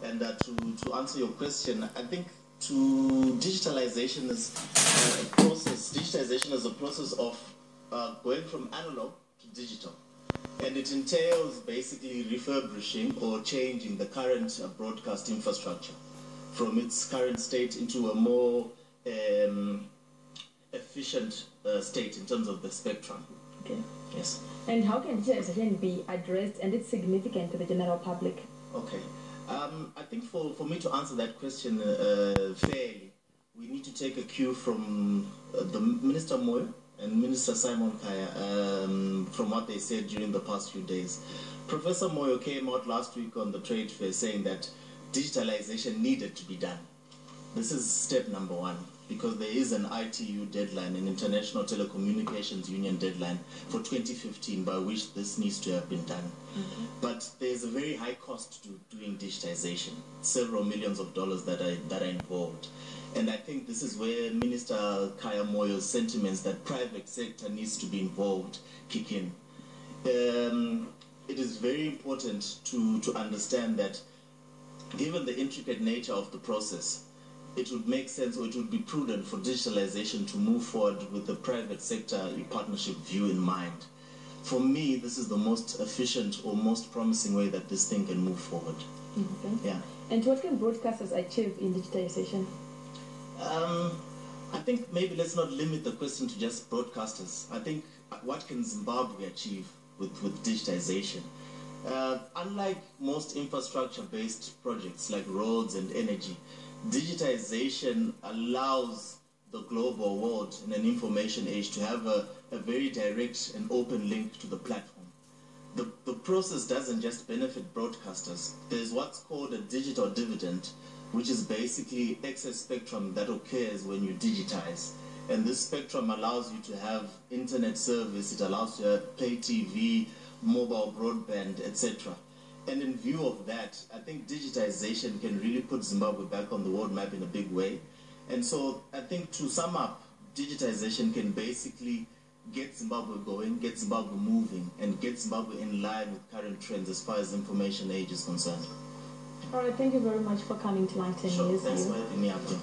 And to answer your question, I think digitalization is a process. Digitization is a process of going from analog to digital. And it entails basically refurbishing or changing the current broadcast infrastructure from its current state into a more efficient state in terms of the spectrum. Okay. Yes. And how can digitization be addressed and it's significant to the general public? Okay. I think for me to answer that question fairly, we need to take a cue from the Minister Moyo and Minister Simon Kaya from what they said during the past few days. Professor Moyo came out last week on the trade fair saying that digitalization needed to be done. This is step number one, because there is an ITU deadline, an International Telecommunications Union deadline for 2015 by which this needs to have been done. Mm-hmm. But there's a very high cost to doing digitization, several millions of dollars that are involved. And I think this is where Minister Kaya Moyo's sentiments that private sector needs to be involved kick in. It is very important to understand that given the intricate nature of the process, it would make sense, or it would be prudent for digitalization to move forward with the private sector partnership view in mind. For me, this is the most efficient or most promising way that this thing can move forward. Okay. Yeah. And what can broadcasters achieve in digitization? I think maybe let's not limit the question to just broadcasters. I think what can Zimbabwe achieve with digitization? Unlike most infrastructure-based projects like roads and energy, digitization allows the global world in an information age to have a very direct and open link to the platform. The process doesn't just benefit broadcasters. There's what's called a digital dividend, which is basically excess spectrum that occurs when you digitize. And this spectrum allows you to have internet service, it allows you to have pay TV, mobile broadband, etc. And in view of that, I think digitization can really put Zimbabwe back on the world map in a big way. And so I think to sum up, digitization can basically get Zimbabwe going, get Zimbabwe moving, and get Zimbabwe in line with current trends as far as information age is concerned. All right, thank you very much for coming to Lantern News. Sure, thanks for having me up here.